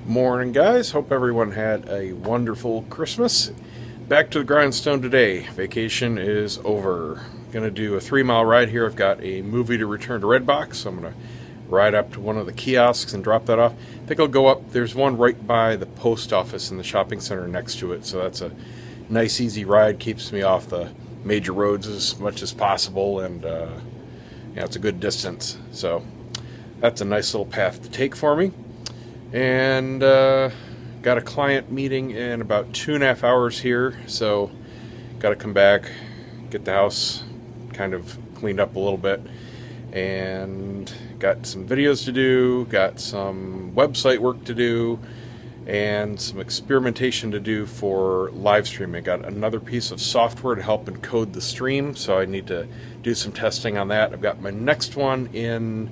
Morning, guys. Hope everyone had a wonderful Christmas. Back to the grindstone today. Vacation is over. Gonna do a 3-mile ride here. I've got a movie to return to Redbox, so I'm gonna ride up to one of the kiosks and drop that off. I think I'll go up. There's one right by the post office in the shopping center next to it, so that's a nice, easy ride. Keeps me off the major roads as much as possible, and it's a good distance. So that's a nice little path to take for me. And got a client meeting in about 2.5 hours here, so got to come back, get the house kind of cleaned up a little bit, and got some videos to do, got some website work to do, and some experimentation to do for live streaming. Got another piece of software to help encode the stream, so I need to do some testing on that. I've got my next one in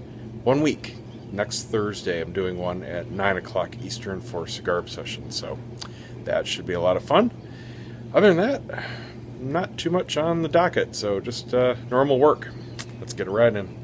1 week. Next Thursday, I'm doing one at 9 o'clock Eastern for Cigar Obsession, so that should be a lot of fun. Other than that, not too much on the docket, so just normal work. Let's get a ride in.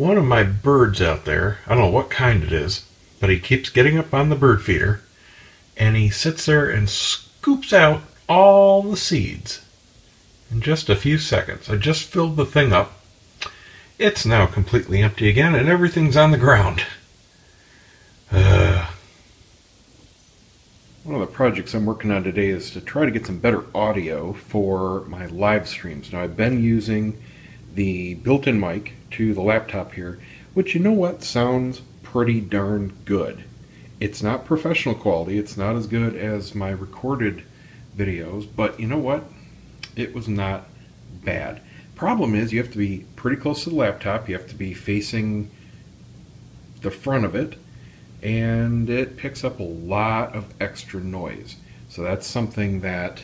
One of my birds out there, I don't know what kind it is, but he keeps getting up on the bird feeder and he sits there and scoops out all the seeds in just a few seconds. I just filled the thing up. It's now completely empty again and everything's on the ground. One of the projects I'm working on today is to try to get some better audio for my live streams. Now, I've been using the built-in mic to the laptop here, which, you know what, sounds pretty darn good. It's not professional quality, it's not as good as my recorded videos, but you know what, it was not bad. Problem is, you have to be pretty close to the laptop, you have to be facing the front of it, and it picks up a lot of extra noise. So that's something that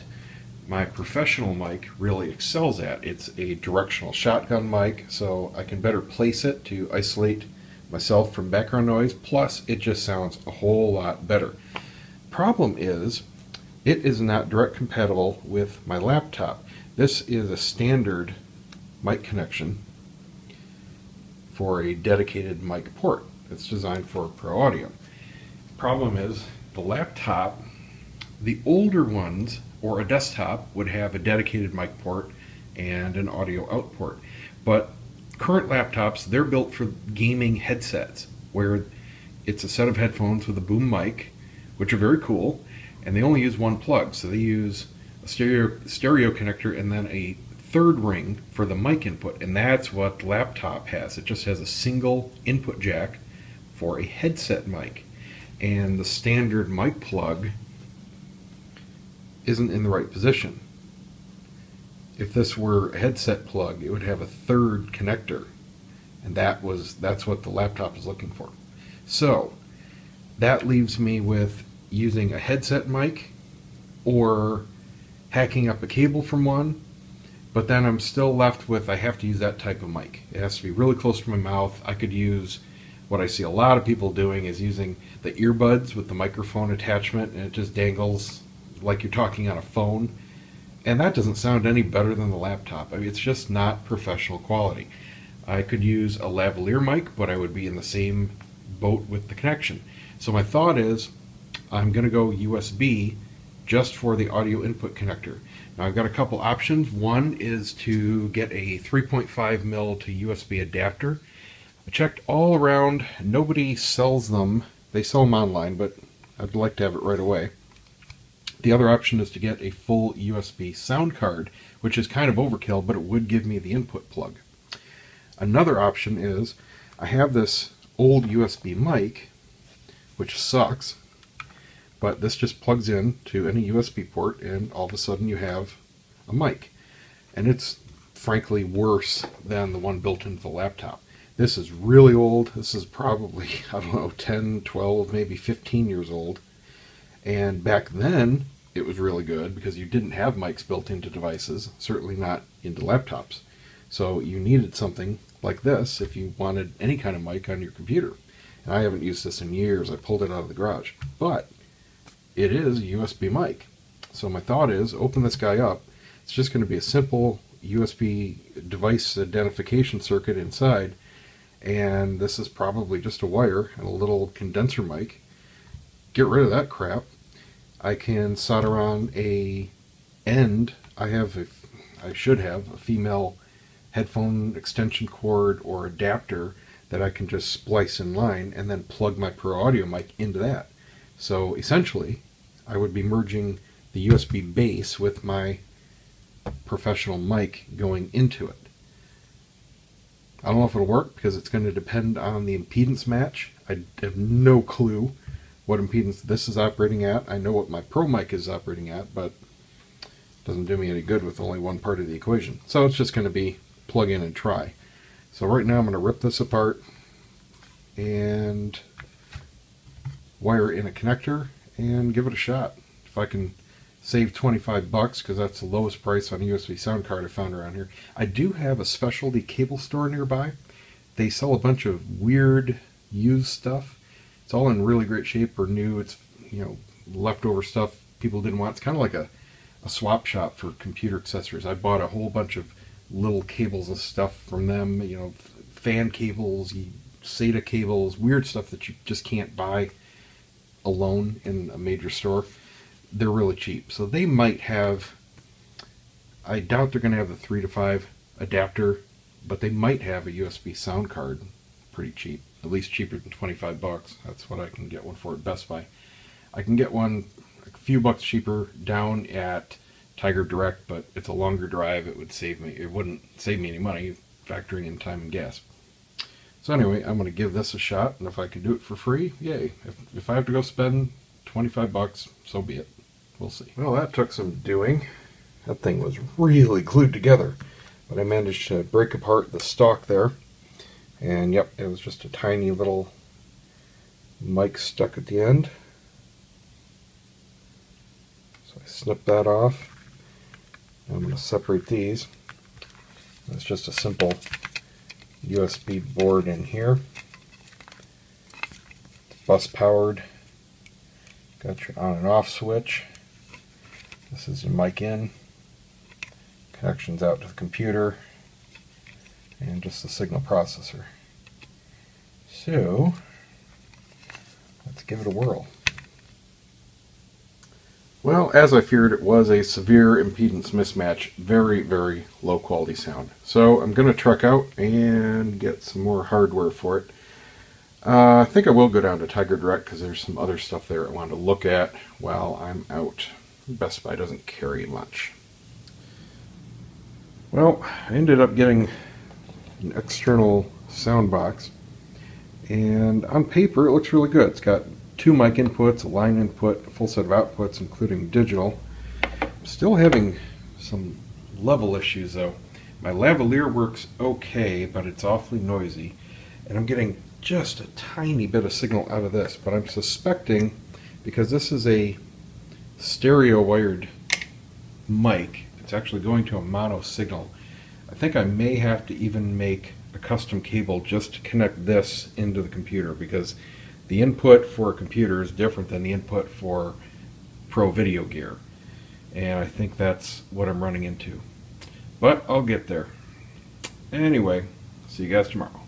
my professional mic really excels at. It's a directional shotgun mic, so I can better place it to isolate myself from background noise, plus it just sounds a whole lot better. Problem is, it is not direct compatible with my laptop. This is a standard mic connection for a dedicated mic port. It's designed for Pro Audio. Problem is, the laptop, the older ones, or a desktop, would have a dedicated mic port and an audio out port. But current laptops, they're built for gaming headsets, where it's a set of headphones with a boom mic, which are very cool, and they only use one plug. So they use a stereo connector and then a third ring for the mic input, and that's what the laptop has. It just has a single input jack for a headset mic, and the standard mic plug isn't in the right position. If this were a headset plug, it would have a third connector, and that's what the laptop is looking for. So that leaves me with using a headset mic or hacking up a cable from one, but then I'm still left with, I have to use that type of mic. It has to be really close to my mouth. I could use, what I see a lot of people doing is using the earbuds with the microphone attachment, and it just dangles like you're talking on a phone, and that doesn't sound any better than the laptop. I mean, it's just not professional quality. I could use a lavalier mic, but I would be in the same boat with the connection. So my thought is, I'm going to go USB just for the audio input connector. Now I've got a couple options. One is to get a 3.5 mil to USB adapter. I checked all around, nobody sells them. They sell them online, but I'd like to have it right away. The other option is to get a full USB sound card, which is kind of overkill, but it would give me the input plug. Another option is, I have this old USB mic, which sucks, but this just plugs in to any USB port, and all of a sudden you have a mic. And it's frankly worse than the one built into the laptop. This is really old. This is probably, I don't know, 10, 12, maybe 15 years old. And back then, it was really good because you didn't have mics built into devices, certainly not into laptops. So you needed something like this if you wanted any kind of mic on your computer. And I haven't used this in years. I pulled it out of the garage. But it is a USB mic. So my thought is, open this guy up. It's just going to be a simple USB device identification circuit inside. And this is probably just a wire and a little condenser mic. Get rid of that crap. I can solder on a end. I should have a female headphone extension cord or adapter that I can just splice in line and then plug my Pro Audio mic into that. So essentially, I would be merging the USB base with my professional mic going into it. I don't know if it'll work because it's going to depend on the impedance match. I have no clue what impedance this is operating at. I know what my Pro mic is operating at, but it doesn't do me any good with only one part of the equation. So it's just going to be plug in and try. So right now I'm going to rip this apart and wire in a connector and give it a shot. If I can save 25 bucks, because that's the lowest price on a USB sound card I found around here. I do have a specialty cable store nearby. They sell a bunch of weird used stuff. It's all in really great shape or new. It's, you know, leftover stuff people didn't want. It's kind of like a swap shop for computer accessories. I bought a whole bunch of little cables and stuff from them, you know, fan cables, SATA cables, weird stuff that you just can't buy alone in a major store. They're really cheap. So they might have, I doubt they're going to have the 3 to 5 adapter, but they might have a USB sound card pretty cheap, at least cheaper than 25 bucks. That's what I can get one for at Best Buy. I can get one a few bucks cheaper down at Tiger Direct, but it's a longer drive. It wouldn't save me any money factoring in time and gas. So anyway, I'm going to give this a shot, and if I can do it for free, yay. If I have to go spend 25 bucks, so be it. We'll see. Well, that took some doing. That thing was really glued together, but I managed to break apart the stock there, and yep, it was just a tiny little mic stuck at the end. So I snipped that off. Now I'm going to separate these. It's just a simple USB board in here. It's bus powered. Got your on and off switch. This is your mic in. Connections out to the computer. And just the signal processor. So, let's give it a whirl. Well, as I feared, it was a severe impedance mismatch. Very, very low quality sound. So I'm going to truck out and get some more hardware for it. I think I will go down to Tiger Direct because there's some other stuff there I wanted to look at while I'm out. Best Buy doesn't carry much. Well, I ended up getting an external sound box, and on paper it looks really good. It's got 2 mic inputs, a line input, a full set of outputs including digital. I'm still having some level issues though. My lavalier works okay, but it's awfully noisy, and I'm getting just a tiny bit of signal out of this, but I'm suspecting, because this is a stereo wired mic, it's actually going to a mono signal. I think I may have to even make a custom cable just to connect this into the computer, because the input for a computer is different than the input for pro video gear, and I think that's what I'm running into. But I'll get there. Anyway, see you guys tomorrow.